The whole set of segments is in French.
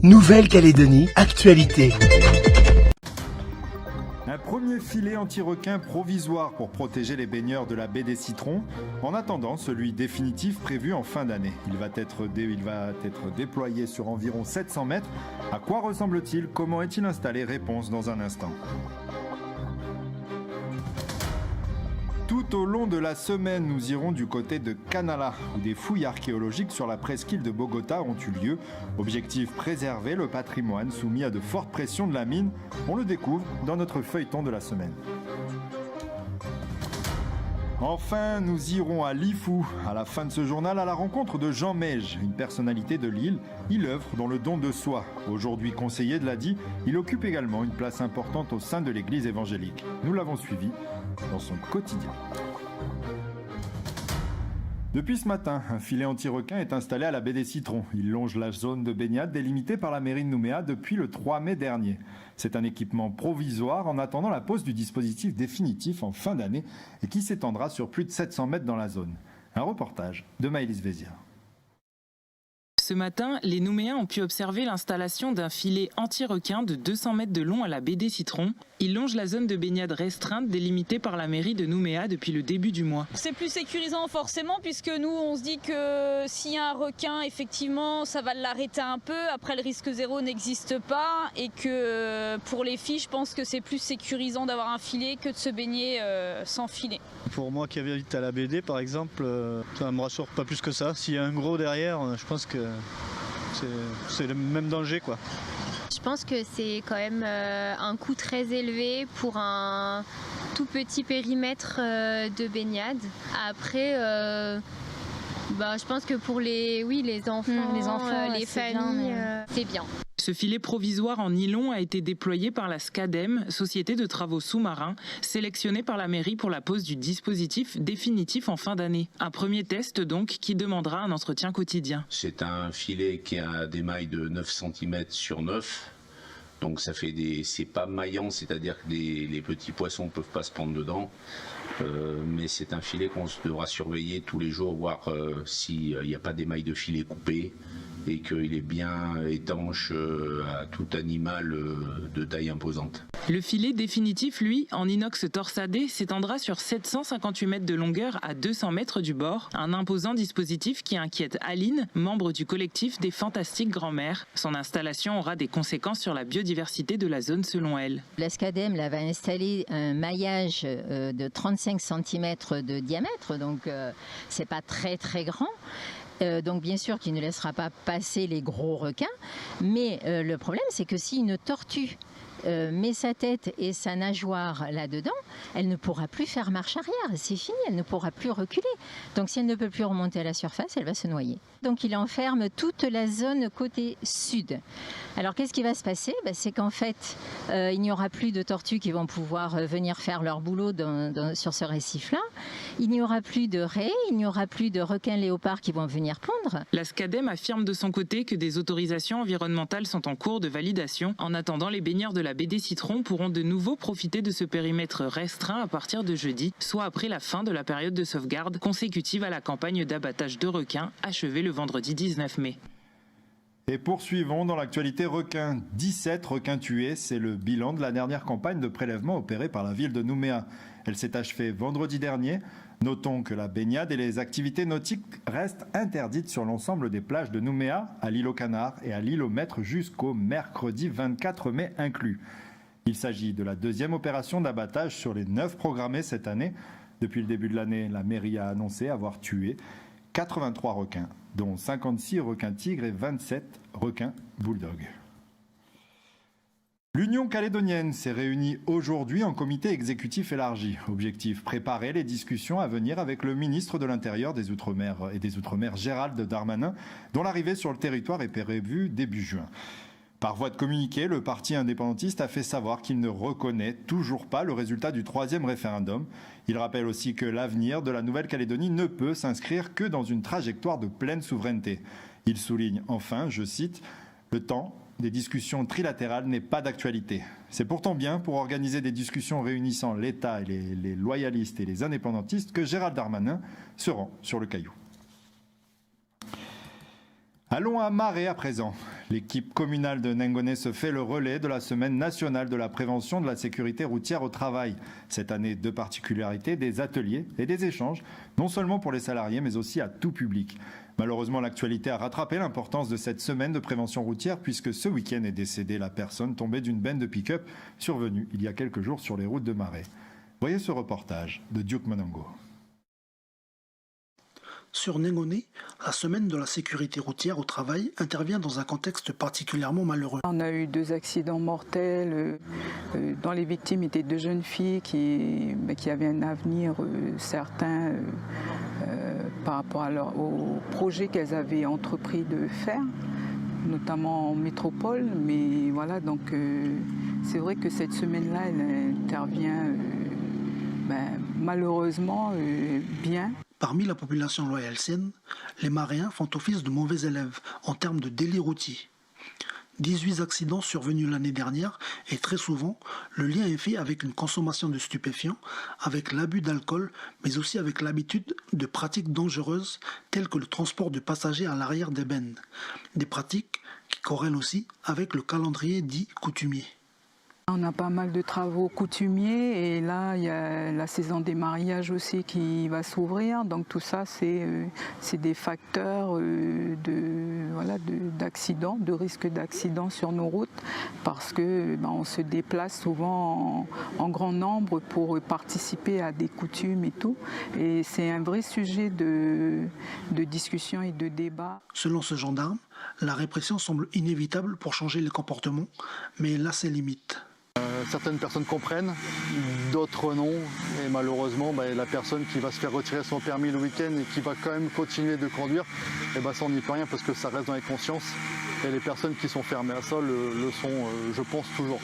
Nouvelle-Calédonie, actualité. Un premier filet anti-requin provisoire pour protéger les baigneurs de la baie des Citrons, en attendant celui définitif prévu en fin d'année. Il va être déployé sur environ 700 mètres. À quoi ressemble-t-il? Comment est-il installé? Réponse dans un instant. Tout au long de la semaine, nous irons du côté de Canala, où des fouilles archéologiques sur la presqu'île de Bogota ont eu lieu. Objectif, préserver le patrimoine soumis à de fortes pressions de la mine. On le découvre dans notre feuilleton de la semaine. Enfin, nous irons à Lifou, à la fin de ce journal, à la rencontre de Jean Meige, une personnalité de l'île. Il œuvre dans le don de soi. Aujourd'hui conseiller de l'ADI, il occupe également une place importante au sein de l'église évangélique. Nous l'avons suivi dans son quotidien. Depuis ce matin, un filet anti-requin est installé à la baie des Citrons. Il longe la zone de baignade délimitée par la mairie de Nouméa depuis le 3 mai dernier. C'est un équipement provisoire en attendant la pose du dispositif définitif en fin d'année et qui s'étendra sur plus de 700 mètres dans la zone. Un reportage de Maëlys Vézia. Ce matin, les Nouméens ont pu observer l'installation d'un filet anti-requin de 200 mètres de long à la baie des Citrons. Il longe la zone de baignade restreinte délimitée par la mairie de Nouméa depuis le début du mois. C'est plus sécurisant forcément puisque nous on se dit que s'il y a un requin, effectivement ça va l'arrêter un peu. Après le risque zéro n'existe pas et que pour les filles je pense que c'est plus sécurisant d'avoir un filet que de se baigner sans filet. Pour moi qui habite à la BD par exemple, ça me rassure pas plus que ça. S'il y a un gros derrière, je pense que c'est le même danger quoi. Je pense que c'est quand même un coût très élevé pour un tout petit périmètre de baignade. Après, je pense que pour les enfants, les familles, c'est bien. Ce filet provisoire en nylon a été déployé par la SCADEM, Société de travaux sous-marins, sélectionnée par la mairie pour la pose du dispositif définitif en fin d'année. Un premier test donc qui demandera un entretien quotidien. C'est un filet qui a des mailles de 9 cm sur 9. Donc ça fait c'est pas maillant, c'est-à-dire que les petits poissons ne peuvent pas se prendre dedans. Mais c'est un filet qu'on devra surveiller tous les jours, voir s'il n'y a pas d'émail de filet coupé et qu'il est bien étanche à tout animal de taille imposante. Le filet définitif, lui, en inox torsadé, s'étendra sur 758 mètres de longueur à 200 mètres du bord. Un imposant dispositif qui inquiète Aline, membre du collectif des Fantastiques Grand-Mères. Son installation aura des conséquences sur la biodiversité de la zone selon elle. La SCADEM va installer un maillage de 35 cm de diamètre, donc c'est pas très très grand. Donc bien sûr qu'il ne laissera pas passer les gros requins, mais le problème c'est que si une tortue met sa tête et sa nageoire là-dedans, elle ne pourra plus faire marche arrière, c'est fini, elle ne pourra plus reculer. Donc si elle ne peut plus remonter à la surface, elle va se noyer. Donc il enferme toute la zone côté sud. Alors qu'est-ce qui va se passer? C'est qu'en fait, il n'y aura plus de tortues qui vont pouvoir venir faire leur boulot sur ce récif-là. Il n'y aura plus de raies, il n'y aura plus de requins léopards qui vont venir pondre. La SCADEM affirme de son côté que des autorisations environnementales sont en cours de validation. En attendant, les baigneurs de la baie des Citrons pourront de nouveau profiter de ce périmètre restreint à partir de jeudi, soit après la fin de la période de sauvegarde consécutive à la campagne d'abattage de requins achevée le vendredi 19 mai. Et poursuivons dans l'actualité requin. 17 requins tués, c'est le bilan de la dernière campagne de prélèvement opérée par la ville de Nouméa. Elle s'est achevée vendredi dernier. Notons que la baignade et les activités nautiques restent interdites sur l'ensemble des plages de Nouméa, à l'île aux Canards et à l'île aux Maîtres jusqu'au mercredi 24 mai inclus. Il s'agit de la deuxième opération d'abattage sur les 9 programmées cette année. Depuis le début de l'année, la mairie a annoncé avoir tué 83 requins, dont 56 requins tigres et 27 requins bulldogs. L'Union calédonienne s'est réunie aujourd'hui en comité exécutif élargi. Objectif, préparer les discussions à venir avec le ministre de l'Intérieur des Outre-mer et des Outre-mer Gérald Darmanin, dont l'arrivée sur le territoire est prévue début juin. Par voie de communiqué, le parti indépendantiste a fait savoir qu'il ne reconnaît toujours pas le résultat du 3e référendum. Il rappelle aussi que l'avenir de la Nouvelle-Calédonie ne peut s'inscrire que dans une trajectoire de pleine souveraineté. Il souligne enfin, je cite, « Le temps des discussions trilatérales n'est pas d'actualité. C'est pourtant bien pour organiser des discussions réunissant l'État et les loyalistes et les indépendantistes que Gérald Darmanin se rend sur le Caillou. » Allons à Marais à présent. L'équipe communale de Nengoné se fait le relais de la semaine nationale de la prévention de la sécurité routière au travail. Cette année, deux particularités, des ateliers et des échanges, non seulement pour les salariés mais aussi à tout public. Malheureusement, l'actualité a rattrapé l'importance de cette semaine de prévention routière puisque ce week-end est décédée la personne tombée d'une benne de pick-up survenue il y a quelques jours sur les routes de Marais. Voyez ce reportage de Duke Monongo. Sur Nengoné, la semaine de la sécurité routière au travail intervient dans un contexte particulièrement malheureux. On a eu 2 accidents mortels, dont les victimes étaient 2 jeunes filles qui avaient un avenir certain par rapport au projet qu'elles avaient entrepris de faire, notamment en métropole. Mais voilà, donc c'est vrai que cette semaine-là, elle intervient malheureusement bien. Parmi la population loyalsienne, les Maréens font office de mauvais élèves en termes de délits routiers. 18 accidents survenus l'année dernière et très souvent, le lien est fait avec une consommation de stupéfiants, avec l'abus d'alcool, mais aussi avec l'habitude de pratiques dangereuses telles que le transport de passagers à l'arrière des bennes. Des pratiques qui corrèlent aussi avec le calendrier dit coutumier. On a pas mal de travaux coutumiers et là il y a la saison des mariages aussi qui va s'ouvrir, donc tout ça c'est des facteurs d'accidents, de risque d'accidents sur nos routes parce que on se déplace souvent en grand nombre pour participer à des coutumes et tout, et c'est un vrai sujet de discussion et de débat. Selon ce gendarme, la répression semble inévitable pour changer les comportements, mais elle a ses limites. Certaines personnes comprennent, d'autres non. Et malheureusement, la personne qui va se faire retirer son permis le week-end et qui va quand même continuer de conduire, ça on n'y peut rien parce que ça reste dans les consciences. Et les personnes qui sont fermées à ça le sont, je pense, toujours.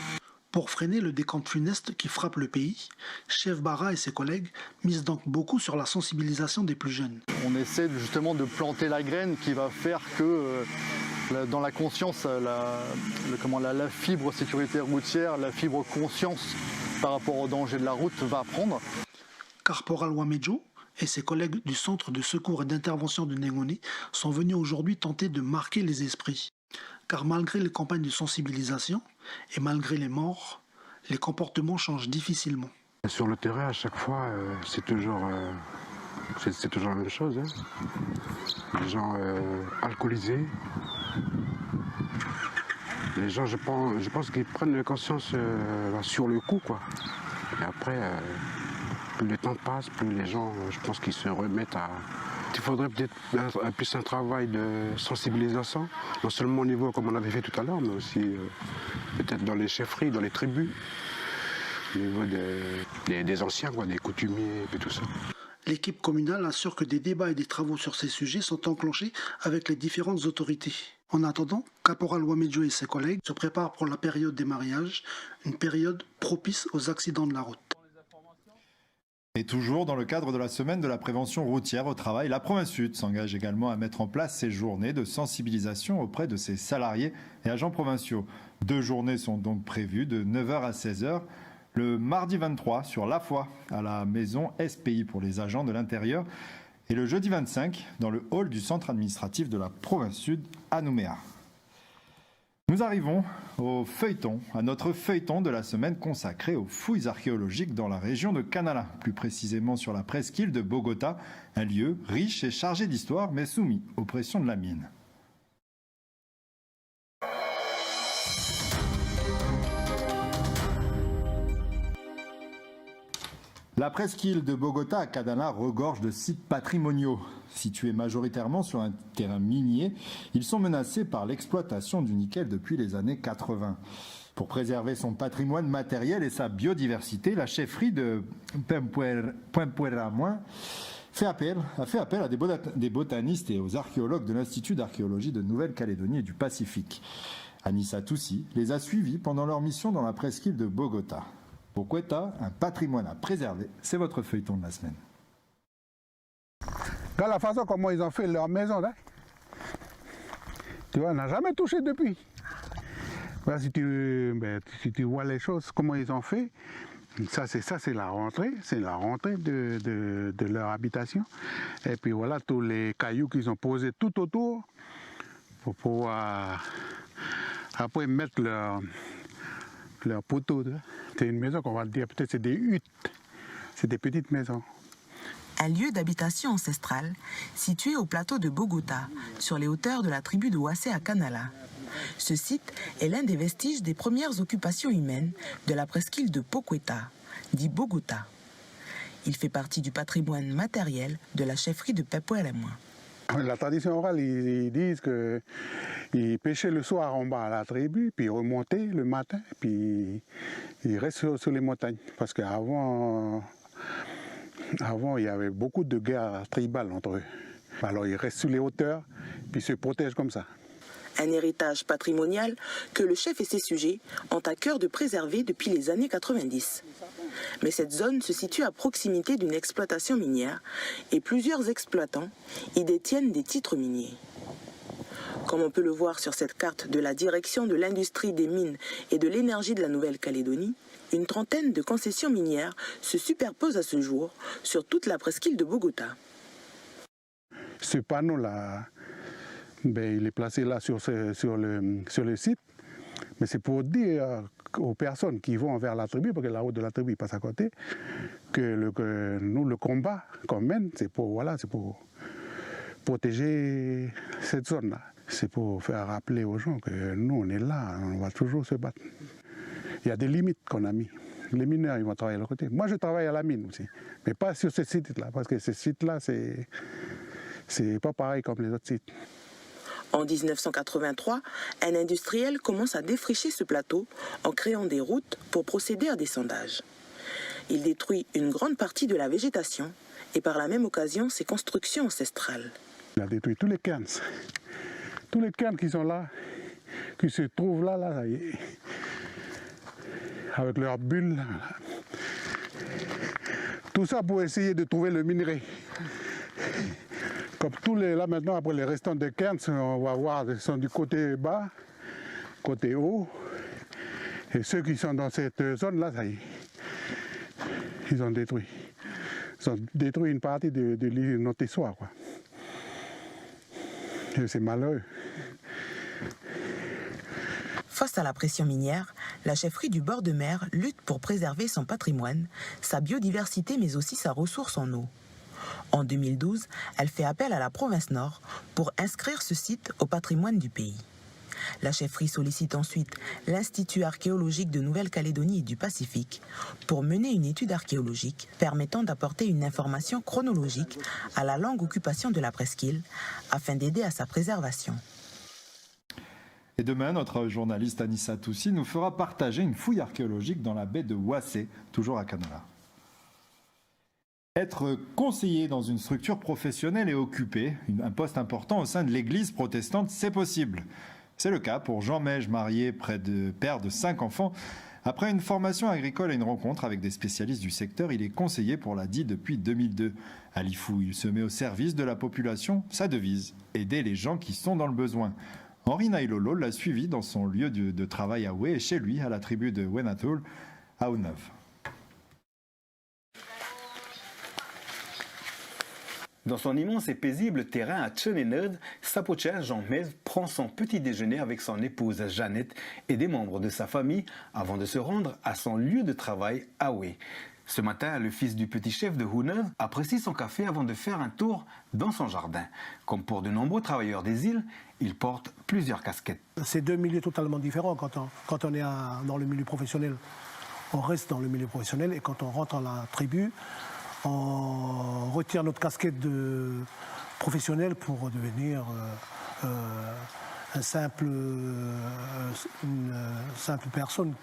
Pour freiner le décompte funeste qui frappe le pays, Chef Bara et ses collègues misent donc beaucoup sur la sensibilisation des plus jeunes. On essaie justement de planter la graine qui va faire que dans la conscience, la fibre sécurité routière, la fibre conscience par rapport au danger de la route va prendre. Caporal Wamejo et ses collègues du Centre de secours et d'intervention de Nengoné sont venus aujourd'hui tenter de marquer les esprits. Car malgré les campagnes de sensibilisation et malgré les morts, les comportements changent difficilement. Sur le terrain, à chaque fois, c'est toujours la même chose. Les gens alcoolisés. Les gens, je pense qu'ils prennent conscience sur le coup, quoi. Et après, plus le temps passe, plus les gens, je pense qu'ils se remettent à... Il faudrait peut-être plus un travail de sensibilisation, non seulement au niveau, comme on avait fait tout à l'heure, mais aussi peut-être dans les chefferies, dans les tribus, au niveau des anciens, quoi, des coutumiers et tout ça. L'équipe communale assure que des débats et des travaux sur ces sujets sont enclenchés avec les différentes autorités. En attendant, Caporal Wamejo et ses collègues se préparent pour la période des mariages, une période propice aux accidents de la route. Et toujours dans le cadre de la semaine de la prévention routière au travail, la province Sud s'engage également à mettre en place ces journées de sensibilisation auprès de ses salariés et agents provinciaux. 2 journées sont donc prévues de 9h à 16h. Le mardi 23 sur La Foi à la maison SPI pour les agents de l'intérieur et le jeudi 25 dans le hall du centre administratif de la province Sud à Nouméa. Nous arrivons au feuilleton, à notre feuilleton de la semaine consacré aux fouilles archéologiques dans la région de Canala, plus précisément sur la presqu'île de Bogota, un lieu riche et chargé d'histoire mais soumis aux pressions de la mine. La presqu'île de Bogota à Canala regorge de sites patrimoniaux. Situés majoritairement sur un terrain minier, ils sont menacés par l'exploitation du nickel depuis les années 80. Pour préserver son patrimoine matériel et sa biodiversité, la chefferie de Pempueramoin a fait appel à des botanistes et aux archéologues de l'Institut d'archéologie de Nouvelle-Calédonie et du Pacifique. Anissa Toussi les a suivis pendant leur mission dans la presqu'île de Bogota. Boqueta, un patrimoine à préserver, c'est votre feuilleton de la semaine. Regarde la façon comment ils ont fait leur maison là. Tu vois, on n'a jamais touché depuis. Voilà, si tu vois les choses, comment ils ont fait, ça c'est la rentrée, de leur habitation. Et puis voilà tous les cailloux qu'ils ont posés tout autour pour pouvoir après mettre leur poteau. C'est une maison qu'on va dire, peut-être c'est des huttes, c'est des petites maisons. Un lieu d'habitation ancestrale situé au plateau de Bogota, sur les hauteurs de la tribu de Wassé à Kanala. Ce site est l'un des vestiges des premières occupations humaines de la presqu'île de Poqueta, dit Bogota. Il fait partie du patrimoine matériel de la chefferie de Pepuelemo. La tradition orale, ils disent qu'ils pêchaient le soir en bas à la tribu, puis remontaient le matin, puis ils restent sur les montagnes. Parce qu'avant, il y avait beaucoup de guerres tribales entre eux. Alors ils restent sur les hauteurs, puis se protègent comme ça. Un héritage patrimonial que le chef et ses sujets ont à cœur de préserver depuis les années 90. Mais cette zone se situe à proximité d'une exploitation minière et plusieurs exploitants y détiennent des titres miniers. Comme on peut le voir sur cette carte de la direction de l'industrie des mines et de l'énergie de la Nouvelle-Calédonie, une trentaine de concessions minières se superposent à ce jour sur toute la presqu'île de Bogota. Ce panneau-là, il est placé là sur le site, mais c'est pour dire aux personnes qui vont vers la tribu, parce que la route de la tribu passe à côté, que nous, le combat qu'on mène, c'est pour protéger cette zone-là. C'est pour faire rappeler aux gens que nous, on est là, on va toujours se battre. Il y a des limites qu'on a mis. Les mineurs, ils vont travailler de l'autre côté. Moi, je travaille à la mine aussi, mais pas sur ce site-là, parce que ce site-là, c'est pas pareil comme les autres sites. En 1983, un industriel commence à défricher ce plateau en créant des routes pour procéder à des sondages. Il détruit une grande partie de la végétation et par la même occasion ses constructions ancestrales. Il a détruit tous les cairns. Tous les cairns qui sont là, qui se trouvent là, avec leurs bulles. Tout ça pour essayer de trouver le minerai. Comme là maintenant, après les restants de cairns, on va voir, ils sont du côté bas, côté haut. Et ceux qui sont dans cette zone-là, ça y est, ils ont détruit. Ils ont détruit une partie de l'île Noté-Soir, quoi. Et c'est malheureux. Face à la pression minière, la chefferie du bord de mer lutte pour préserver son patrimoine, sa biodiversité mais aussi sa ressource en eau. En 2012, elle fait appel à la province Nord pour inscrire ce site au patrimoine du pays. La chefferie sollicite ensuite l'Institut archéologique de Nouvelle-Calédonie et du Pacifique pour mener une étude archéologique permettant d'apporter une information chronologique à la longue occupation de la presqu'île afin d'aider à sa préservation. Et demain, notre journaliste Anissa Toussi nous fera partager une fouille archéologique dans la baie de Wassé, toujours à Kanala. Être conseiller dans une structure professionnelle et occuper un poste important au sein de l'église protestante, c'est possible. C'est le cas pour Jean Meige, marié, père de 5 enfants. Après une formation agricole et une rencontre avec des spécialistes du secteur, il est conseiller pour l'ADI depuis 2002. À Lifou, il se met au service de la population, sa devise, aider les gens qui sont dans le besoin. Henri Nailolo l'a suivi dans son lieu de travail à Oué et chez lui, à la tribu de Wenatul, à Ouneuve. Dans son immense et paisible terrain à Tchenenerd, Sapocher Jean Meige prend son petit déjeuner avec son épouse Jeannette et des membres de sa famille avant de se rendre à son lieu de travail à Oué. Ce matin, le fils du petit chef de Ouneuve apprécie son café avant de faire un tour dans son jardin. Comme pour de nombreux travailleurs des îles, il porte plusieurs casquettes. C'est deux milieux totalement différents. Quand on est dans le milieu professionnel, on reste dans le milieu professionnel et quand on rentre dans la tribu, on retire notre casquette de professionnel pour devenir une simple personne.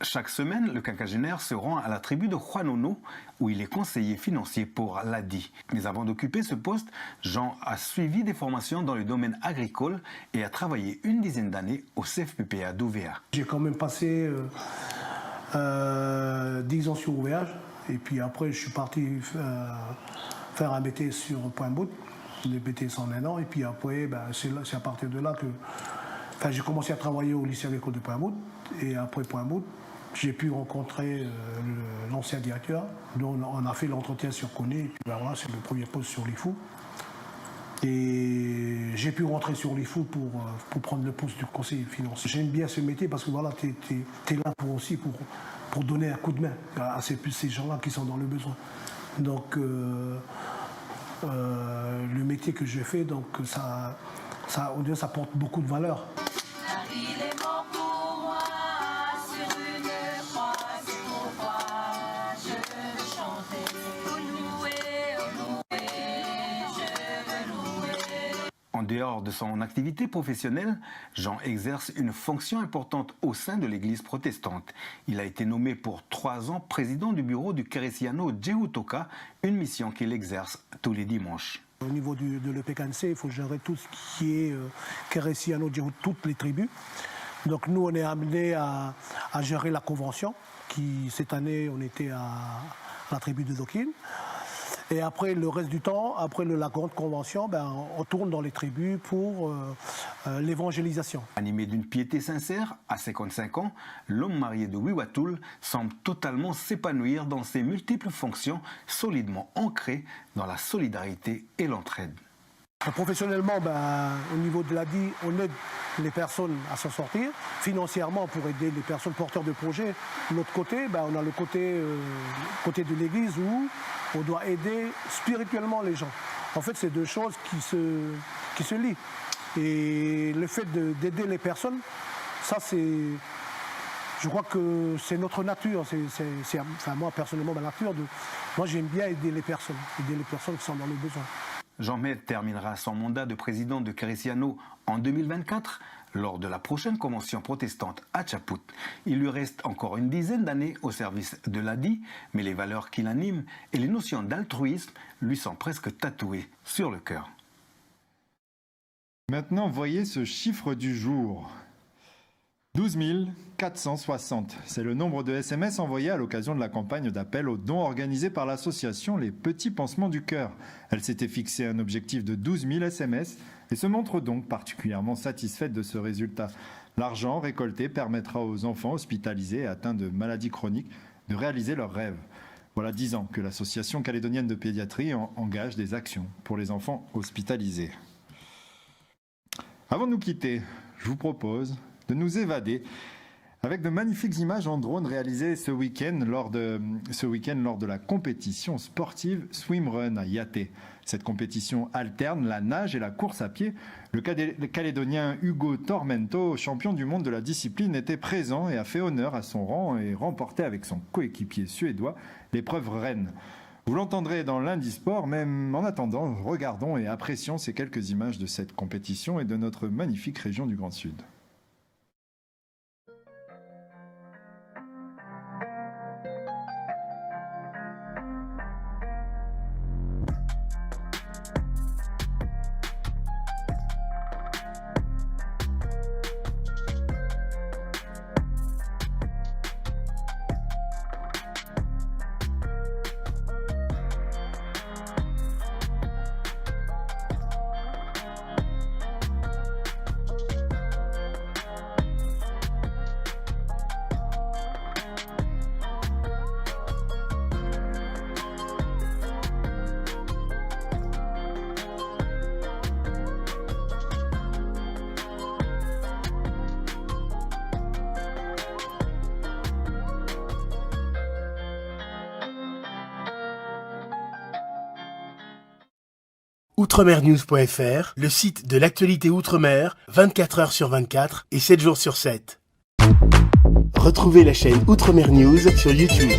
Chaque semaine, le quinquagénaire se rend à la tribu de Juanono, où il est conseiller financier pour l'ADI. Mais avant d'occuper ce poste, Jean a suivi des formations dans le domaine agricole et a travaillé une dizaine d'années au CFPPA d'Ouvéa. J'ai quand même passé 10 ans sur Ouvéa, et puis après je suis parti faire un BTS sur Point-Bout, le BTS en 1 an, et puis après c'est à partir de là que j'ai commencé à travailler au lycée agricole de Point-Bout, et après Point-Bout, j'ai pu rencontrer l'ancien directeur, dont on a fait l'entretien sur Koné, et puis voilà, c'est le premier poste sur Lifou. Et j'ai pu rentrer sur les fous pour prendre le poste du conseiller financier. J'aime bien ce métier parce que voilà, tu es là pour donner un coup de main à ces gens-là qui sont dans le besoin. Donc le métier que je fais, donc ça porte beaucoup de valeur. En dehors de son activité professionnelle, Jean exerce une fonction importante au sein de l'Église protestante. Il a été nommé pour 3 ans président du bureau du Keresiano Jehutoka, une mission qu'il exerce tous les dimanches. Au niveau de l'EPKNC, il faut gérer tout ce qui est Keresiano Jehutoka, toutes les tribus. Donc nous, on est amené à gérer la convention, qui cette année, on était à la tribu de Dokin. Et après, le reste du temps, après la grande convention, on tourne dans les tribus pour l'évangélisation. Animé d'une piété sincère, à 55 ans, l'homme marié de Wiwatul semble totalement s'épanouir dans ses multiples fonctions, solidement ancrées dans la solidarité et l'entraide. Professionnellement, au niveau de l'ADI, on aide les personnes à s'en sortir. Financièrement, pour aider les personnes porteurs de projets. De l'autre côté, on a le côté de l'Église où on doit aider spirituellement les gens. En fait, c'est deux choses qui se lient. Et le fait d'aider les personnes, ça je crois que c'est notre nature. Moi, personnellement, ma nature, moi j'aime bien aider les personnes qui sont dans le besoin. Jean Med terminera son mandat de président de Keresiano en 2024 lors de la prochaine convention protestante à Chaput. Il lui reste encore une dizaine d'années au service de l'ADI, mais les valeurs qui l'animent et les notions d'altruisme lui sont presque tatouées sur le cœur. Maintenant, voyez ce chiffre du jour. 12 460, c'est le nombre de SMS envoyés à l'occasion de la campagne d'appel aux dons organisée par l'association Les Petits Pansements du Cœur. Elle s'était fixé un objectif de 12 000 SMS et se montre donc particulièrement satisfaite de ce résultat. L'argent récolté permettra aux enfants hospitalisés et atteints de maladies chroniques de réaliser leurs rêves. Voilà 10 ans que l'association calédonienne de pédiatrie engage des actions pour les enfants hospitalisés. Avant de nous quitter, je vous propose de nous évader avec de magnifiques images en drone réalisées ce week-end lors de la compétition sportive Swimrun à Yaté. Cette compétition alterne la nage et la course à pied. Le Calédonien Hugo Tormento, champion du monde de la discipline, était présent et a fait honneur à son rang et remporté avec son coéquipier suédois l'épreuve reine. Vous l'entendrez dans Lundi Sport, mais en attendant, regardons et apprécions ces quelques images de cette compétition et de notre magnifique région du Grand Sud. Outremernews.fr, le site de l'actualité Outre-mer, 24 h sur 24 et 7 jours sur 7. Retrouvez la chaîne Outremer News sur YouTube.